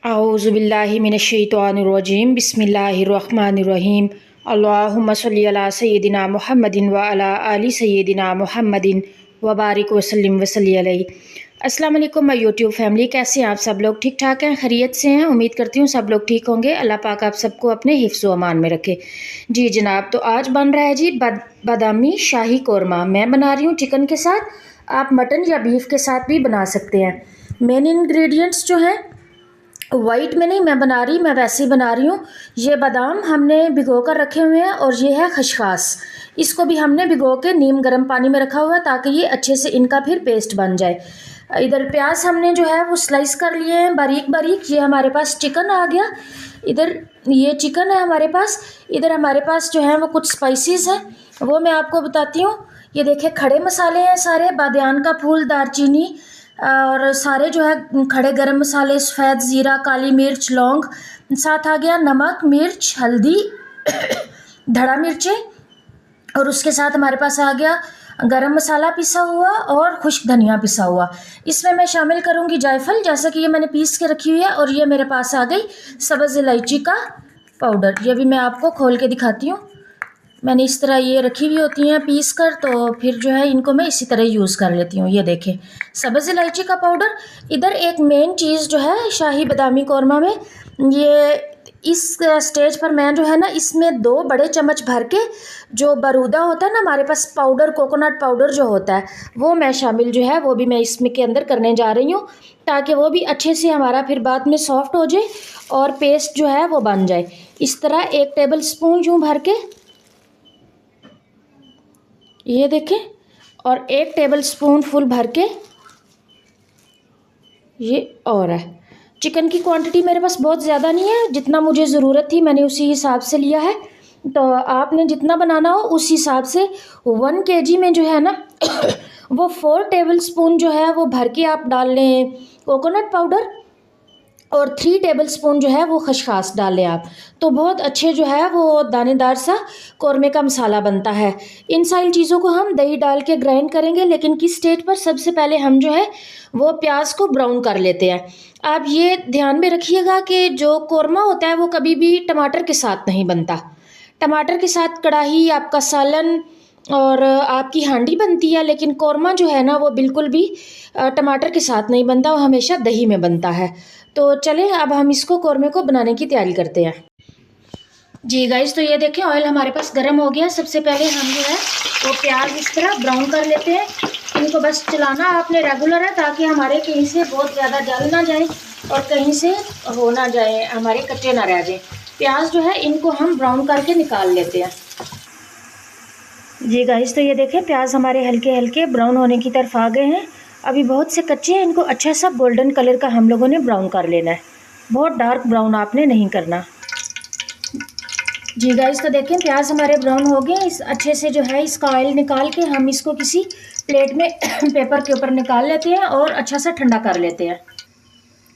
औज़ुबिल्लाहि मिनश्शैतानिर्रजीम बिस्मिल्लाहिर्रहमानिर्रहीम अल्लाहुम्मा सल्लि अला सय्यिदिना मुहम्मदिन व अला आलि सय्यिदिना मुहम्मदिन व बारिक वसल्लिम वसल्लि अलैहि। अस्सलाम वालेकुम माय यूट्यूब फैमिली, कैसे हैं आप सब लोग? ठीक ठाक हैं, खैरियत से हैं? उम्मीद करती हूँ सब लोग ठीक होंगे। अल्लाह पाक आप सबको अपने हिफ्ज़ व अमान में रखे। जी जनाब, तो आज बन रहा है जी बादामी शाही कौरमा। मैं बना रही हूँ चिकन के साथ, आप मटन या बीफ के साथ भी बना सकते हैं। मेन इंग्रेडिएंट्स जो हैं वाइट में नहीं मैं बना रही, मैं वैसे ही बना रही हूँ। ये बादाम हमने भिगो कर रखे हुए हैं और ये है खशखास, इसको भी हमने भिगो के नीम गर्म पानी में रखा हुआ है ताकि ये अच्छे से इनका फिर पेस्ट बन जाए। इधर प्याज हमने जो है वो स्लाइस कर लिए हैं बारीक बारीक। ये हमारे पास चिकन आ गया, इधर ये चिकन है हमारे पास। इधर हमारे पास जो है वो कुछ स्पाइसेस हैं, वो मैं आपको बताती हूँ। ये देखिए खड़े मसाले हैं सारे, बादियान का फूल, दालचीनी और सारे जो है खड़े गरम मसाले, सफ़ेद ज़ीरा, काली मिर्च, लौंग, साथ आ गया नमक, मिर्च, हल्दी, धड़ा मिर्चें, और उसके साथ हमारे पास आ गया गरम मसाला पिसा हुआ और खुश्क धनिया पिसा हुआ। इसमें मैं शामिल करूँगी जायफल, जैसा कि ये मैंने पीस के रखी हुई है। और ये मेरे पास आ गई सब्ज़ इलायची का पाउडर, ये भी मैं आपको खोल के दिखाती हूँ। मैंने इस तरह ये रखी हुई होती हैं पीस कर, तो फिर जो है इनको मैं इसी तरह यूज़ कर लेती हूँ। ये देखें सब्ज़ इलायची का पाउडर। इधर एक मेन चीज़ जो है शाही बादामी कौरमा में, ये इस स्टेज पर मैं जो है ना इसमें 2 बड़े चम्मच भर के जो बरूदा होता है ना हमारे पास पाउडर, कोकोनट पाउडर जो होता है, वो मैं शामिल जो है वो भी मैं इसमें के अंदर करने जा रही हूँ, ताकि वो भी अच्छे से हमारा फिर बाद में सॉफ्ट हो जाए और पेस्ट जो है वो बन जाए। इस तरह 1 टेबल स्पून यूँ भर के, ये देखें, और 1 टेबल स्पून फुल भर के ये और है। चिकन की क्वांटिटी मेरे पास बहुत ज़्यादा नहीं है, जितना मुझे ज़रूरत थी मैंने उसी हिसाब से लिया है। तो आपने जितना बनाना हो उस हिसाब से 1 केजी में जो है ना वो 4 टेबल स्पून जो है वो भर के आप डाल लें कोकोनट पाउडर, और 3 टेबल स्पून जो है वो खशखास डाल लें आप, तो बहुत अच्छे जो है वो दानेदार सा कौरमे का मसाला बनता है। इन सारी चीज़ों को हम दही डाल के ग्राइंड करेंगे, लेकिन किस स्टेज पर? सबसे पहले हम जो है वो प्याज को ब्राउन कर लेते हैं। आप ये ध्यान में रखिएगा कि जो कौरमा होता है वो कभी भी टमाटर के साथ नहीं बनता। टमाटर के साथ कढ़ाई, आपका सालन और आपकी हांडी बनती है, लेकिन कौरमा जो है ना वो बिल्कुल भी टमाटर के साथ नहीं बनता, वो हमेशा दही में बनता है। तो चलें अब हम इसको कौरमे को बनाने की तैयारी करते हैं। जी गाइस, तो ये देखें ऑयल हमारे पास गर्म हो गया। सबसे पहले हम जो है वो प्याज इस तरह ब्राउन कर लेते हैं। इनको बस चलाना आपने रेगुलर है, ताकि हमारे कहीं से बहुत ज़्यादा जल ना जाए और कहीं से हो ना जाए, हमारे कच्चे ना रह जाए। प्याज जो है इनको हम ब्राउन करके निकाल लेते हैं। जी गाइस, तो ये देखें प्याज हमारे हल्के हल्के ब्राउन होने की तरफ आ गए हैं। अभी बहुत से कच्चे हैं, इनको अच्छा सा गोल्डन कलर का हम लोगों ने ब्राउन कर लेना है, बहुत डार्क ब्राउन आपने नहीं करना। जी गाइस, तो देखें प्याज हमारे ब्राउन हो गए। इस अच्छे से जो है इसका ऑयल निकाल के हम इसको किसी प्लेट में पेपर के ऊपर निकाल लेते हैं और अच्छा सा ठंडा कर लेते हैं।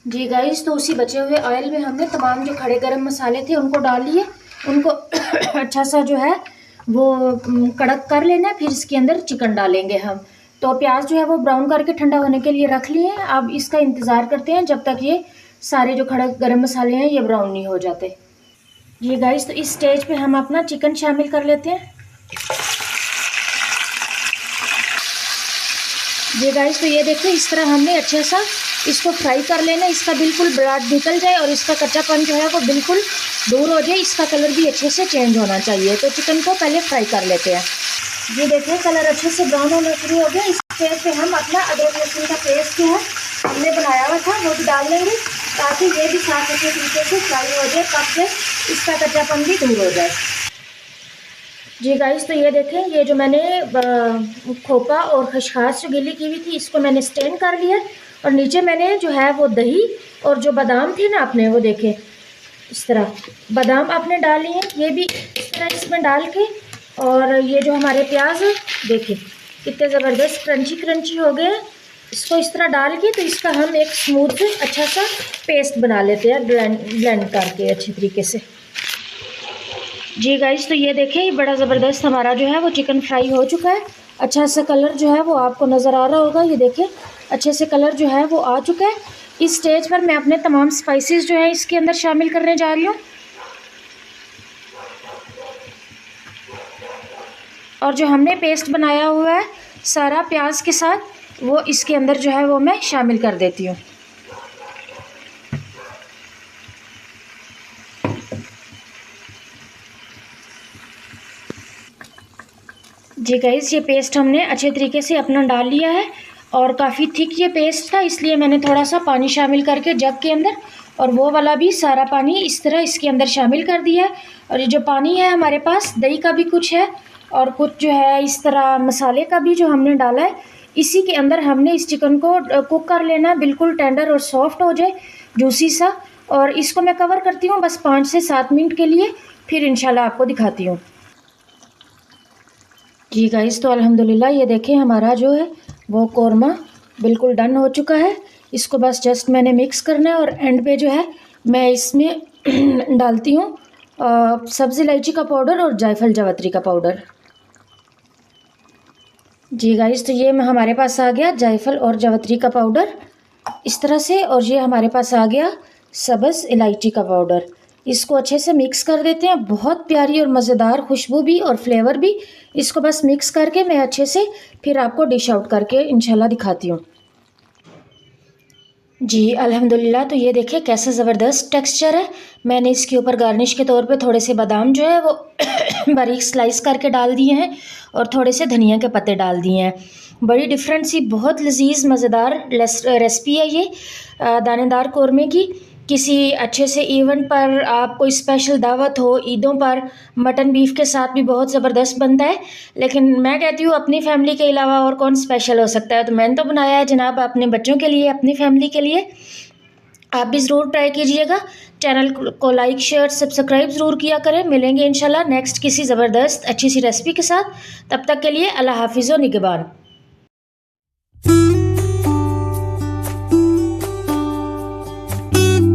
जी गाइस, तो उसी बचे हुए ऑयल में हमने तमाम जो खड़े गरम मसाले थे उनको डाल लिए, उनको अच्छा सा जो है वो कड़क कर लेना है। फिर इसके अंदर चिकन डालेंगे हम। तो प्याज जो है वो ब्राउन करके ठंडा होने के लिए रख लिए हैं। अब इसका इंतज़ार करते हैं जब तक ये सारे जो खड़े गरम मसाले हैं ये ब्राउन नहीं हो जाते। ये गाइस, तो इस स्टेज पे हम अपना चिकन शामिल कर लेते हैं। ये गाइस, तो ये देखो इस तरह हमने अच्छे सा इसको फ्राई कर लेना, इसका बिल्कुल ब्राड निकल जाए और इसका कच्चापन जो है वो बिल्कुल दूर हो जाए। इसका कलर भी अच्छे से चेंज होना चाहिए। तो चिकन को पहले फ्राई कर लेते हैं। ये देखिए कलर अच्छे से ब्राउन होना शुरू हो गया। इस स्टेज पे हम अपना अदरक लहसुन का पेस्ट जो है हमने बनाया हुआ था वो भी डाल लेंगे, ताकि ये भी साफ अच्छे तरीके से फ्राई हो जाए, पक जाए, इसका कच्चापन भी दूर हो जाए। जी गाइस, तो ये देखें ये जो मैंने खोपा और खशखास जो गीली की हुई थी इसको मैंने स्टेन कर लिया, और नीचे मैंने जो है वो दही और जो बादाम थे ना अपने, वो देखें इस तरह बादाम आपने डाली हैं, ये भी इस तरह इसमें डाल के, और ये जो हमारे प्याज है देखें कितने ज़बरदस्त क्रंची क्रंची हो गए। इसको इस तरह डाल के तो इसका हम एक स्मूथ अच्छा सा पेस्ट बना लेते हैं, ब्लेंड करके अच्छी तरीके से। जी गाइस, तो ये देखें ये बड़ा ज़बरदस्त हमारा जो है वो चिकन फ्राई हो चुका है। अच्छा सा कलर जो है वो आपको नज़र आ रहा होगा, ये देखें अच्छे से कलर जो है वो आ चुका है। इस स्टेज पर मैं अपने तमाम स्पाइसेस जो है इसके अंदर शामिल करने जा रही हूँ। और जो हमने पेस्ट बनाया हुआ है सारा प्याज के साथ, वो इसके अंदर जो है वो मैं शामिल कर देती हूँ। जी गाइस, ये पेस्ट हमने अच्छे तरीके से अपना डाल लिया है और काफ़ी थिक ये पेस्ट था, इसलिए मैंने थोड़ा सा पानी शामिल करके जग के अंदर, और वो वाला भी सारा पानी इस तरह इसके अंदर शामिल कर दिया है। और ये जो पानी है हमारे पास दही का भी कुछ है और कुछ जो है इस तरह मसाले का भी जो हमने डाला है। इसी के अंदर हमने इस चिकन को कुक कर लेना है, बिल्कुल टेंडर और सॉफ्ट हो जाए, जूसी सा। और इसको मैं कवर करती हूँ बस 5 से 7 मिनट के लिए, फिर इंशाल्लाह आपको दिखाती हूँ। जी गाइस, तो अल्हम्दुलिल्लाह ये देखें हमारा जो है वो कौरमा बिल्कुल डन हो चुका है। इसको बस जस्ट मैंने मिक्स करना है और एंड पे जो है मैं इसमें डालती हूँ सब्ज़ी इलायची का पाउडर और जायफल जावित्री का पाउडर। जी गाइस, तो ये हमारे पास आ गया जायफल और जावित्री का पाउडर इस तरह से, और ये हमारे पास आ गया सब्ज़ इलायची का पाउडर। इसको अच्छे से मिक्स कर देते हैं, बहुत प्यारी और मज़ेदार खुशबू भी और फ्लेवर भी। इसको बस मिक्स करके मैं अच्छे से फिर आपको डिश आउट करके इंशाल्लाह दिखाती हूँ। जी अल्हम्दुलिल्लाह, तो ये देखिए कैसा ज़बरदस्त टेक्सचर है। मैंने इसके ऊपर गार्निश के तौर पे थोड़े से बादाम जो है वो बारीक स्लाइस करके डाल दिए हैं और थोड़े से धनिया के पत्ते डाल दिए हैं। बड़ी डिफरेंट सी बहुत लजीज मज़ेदार रेसिपी है ये दानेदार कौरमे की। किसी अच्छे से इवेंट पर, आप कोई स्पेशल दावत हो, ईदों पर मटन बीफ के साथ भी बहुत ज़बरदस्त बनता है। लेकिन मैं कहती हूँ अपनी फैमिली के अलावा और कौन स्पेशल हो सकता है, तो मैंने तो बनाया है जनाब अपने बच्चों के लिए, अपनी फैमिली के लिए। आप भी ज़रूर ट्राई कीजिएगा। चैनल को लाइक शेयर सब्सक्राइब ज़रूर किया करें। मिलेंगे इंशाल्लाह नेक्स्ट किसी ज़बरदस्त अच्छी सी रेसिपी के साथ। तब तक के लिए अल्लाह हाफिज़ व निगहबान।